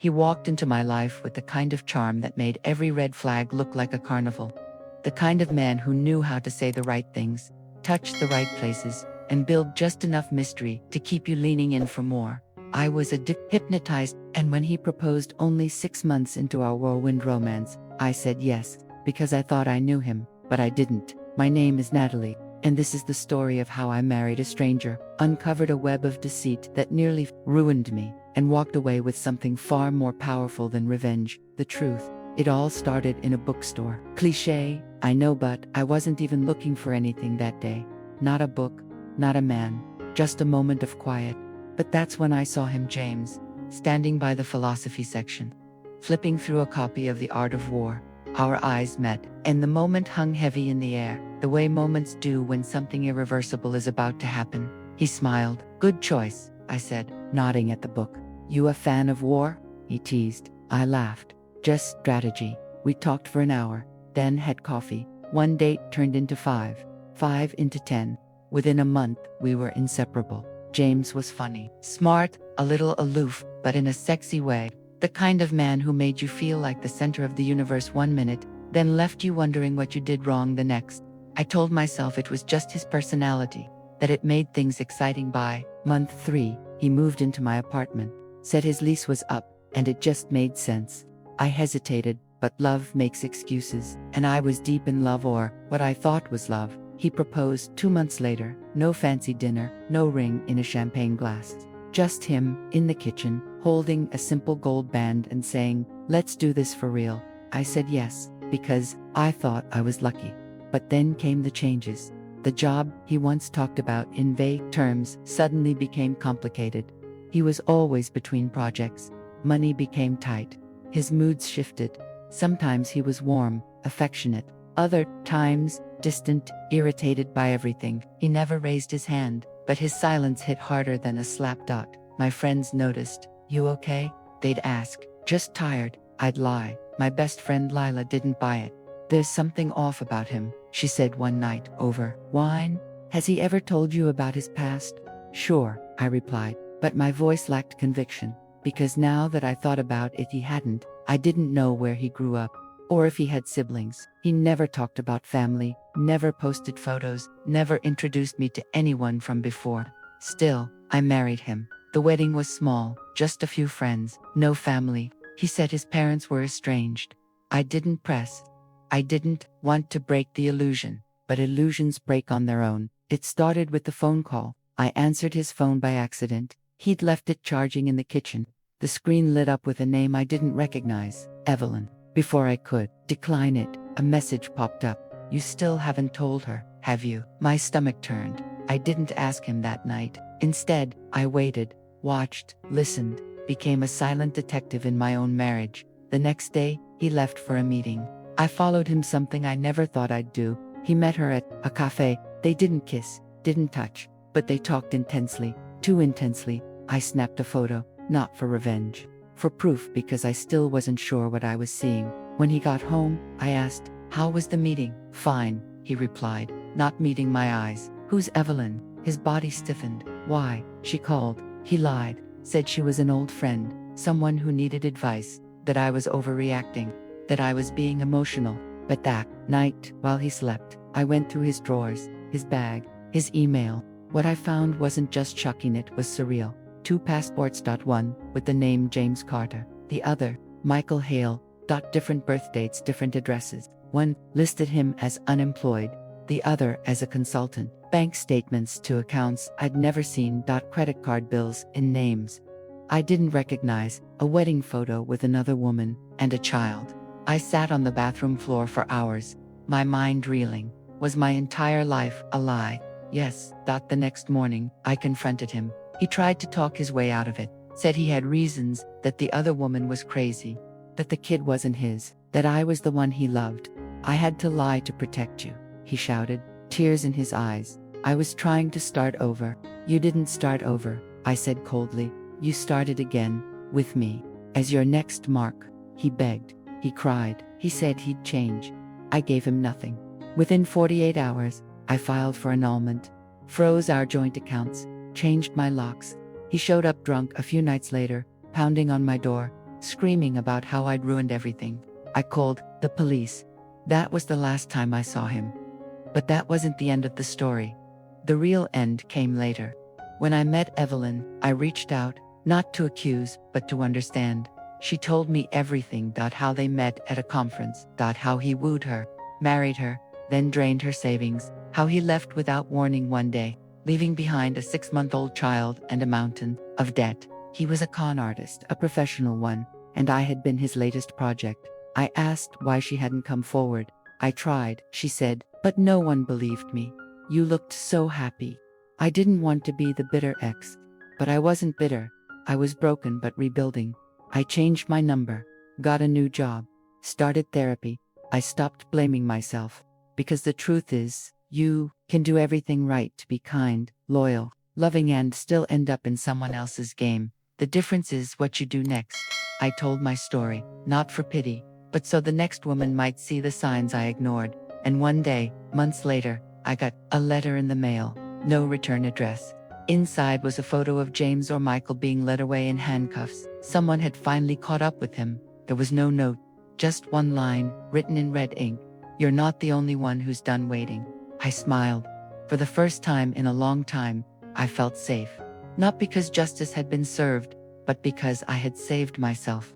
He walked into my life with the kind of charm that made every red flag look like a carnival. The kind of man who knew how to say the right things, touch the right places, and build just enough mystery to keep you leaning in for more. I was hypnotized, and when he proposed only 6 months into our whirlwind romance, I said yes, because I thought I knew him, but I didn't. My name is Natalie, and this is the story of how I married a stranger, uncovered a web of deceit that nearly ruined me, and walked away with something far more powerful than revenge, the truth. It all started in a bookstore. Cliché, I know, but I wasn't even looking for anything that day. Not a book, not a man, just a moment of quiet. But that's when I saw him, James, standing by the philosophy section, flipping through a copy of The Art of War. Our eyes met, and the moment hung heavy in the air, the way moments do when something irreversible is about to happen. He smiled. Good choice, I said, nodding at the book. You a fan of war? He teased. I laughed. Just strategy. We talked for an hour, then had coffee. One date turned into 5 into 10. Within a month, we were inseparable. James was funny, smart, a little aloof, but in a sexy way. The kind of man who made you feel like the center of the universe one minute, then left you wondering what you did wrong the next. I told myself it was just his personality, that it made things exciting. By month 3, he moved into my apartment, said his lease was up, and it just made sense. I hesitated, but love makes excuses, and I was deep in love, or what I thought was love. He proposed 2 months later, no fancy dinner, no ring in a champagne glass. Just him, in the kitchen, holding a simple gold band and saying, let's do this for real. I said yes, because I thought I was lucky. But then came the changes. The job he once talked about in vague terms suddenly became complicated. He was always between projects. Money became tight. His moods shifted. Sometimes he was warm, affectionate. Other times, distant, irritated by everything. He never raised his hand, but his silence hit harder than a slap. My friends noticed. You okay? They'd ask. Just tired. I'd lie. My best friend Lila didn't buy it. There's something off about him, she said one night over wine. Has he ever told you about his past? Sure, I replied, but my voice lacked conviction, because now that I thought about it, he hadn't. I didn't know where he grew up, or if he had siblings. He never talked about family, never posted photos, never introduced me to anyone from before. Still, I married him. The wedding was small, just a few friends, no family. He said his parents were estranged. I didn't press. I didn't want to break the illusion, but illusions break on their own. It started with the phone call. I answered his phone by accident. He'd left it charging in the kitchen. The screen lit up with a name I didn't recognize, Evelyn. Before I could decline it, a message popped up. You still haven't told her, have you? My stomach turned. I didn't ask him that night. Instead, I waited, watched, listened, became a silent detective in my own marriage. The next day, he left for a meeting. I followed him, something I never thought I'd do. He met her at a cafe. They didn't kiss, didn't touch, but they talked intensely, too intensely. I snapped a photo, not for revenge, for proof, because I still wasn't sure what I was seeing. When he got home, I asked, how was the meeting? Fine, he replied, not meeting my eyes. Who's Evelyn? His body stiffened. Why? She called. He lied, said she was an old friend, someone who needed advice, that I was overreacting, that I was being emotional. But that night, while he slept, I went through his drawers, his bag, his email. What I found wasn't just shocking, it was surreal. 2 passports. One with the name James Carter, the other, Michael Hale. Different birth dates, different addresses. One listed him as unemployed, the other as a consultant. Bank statements to accounts I'd never seen. Credit card bills in names I didn't recognize, a wedding photo with another woman, and a child. I sat on the bathroom floor for hours, my mind reeling. Was my entire life a lie? Yes. The next morning, I confronted him. He tried to talk his way out of it, said he had reasons, that the other woman was crazy, that the kid wasn't his, that I was the one he loved. I had to lie to protect you, he shouted, tears in his eyes. I was trying to start over. You didn't start over, I said coldly. You started again, with me, as your next mark. He begged, he cried, he said he'd change. I gave him nothing. Within 48 hours, I filed for annulment, froze our joint accounts, changed my locks. He showed up drunk a few nights later, pounding on my door, screaming about how I'd ruined everything. I called the police. That was the last time I saw him. But that wasn't the end of the story. The real end came later. When I met Evelyn, I reached out, not to accuse, but to understand. She told me everything, how they met at a conference, how he wooed her, married her, then drained her savings, how he left without warning one day, leaving behind a 6-month-old child and a mountain of debt. He was a con artist, a professional one, and I had been his latest project. I asked why she hadn't come forward. I tried, she said, but no one believed me. You looked so happy. I didn't want to be the bitter ex, but I wasn't bitter. I was broken but rebuilding. I changed my number, got a new job, started therapy. I stopped blaming myself. Because the truth is, you can do everything right to be kind, loyal, loving, and still end up in someone else's game. The difference is what you do next. I told my story, not for pity, but so the next woman might see the signs I ignored. And one day, months later, I got a letter in the mail, no return address. Inside was a photo of James or Michael being led away in handcuffs. Someone had finally caught up with him. There was no note, just one line, written in red ink. You're not the only one who's done waiting. I smiled. For the first time in a long time, I felt safe. Not because justice had been served, but because I had saved myself.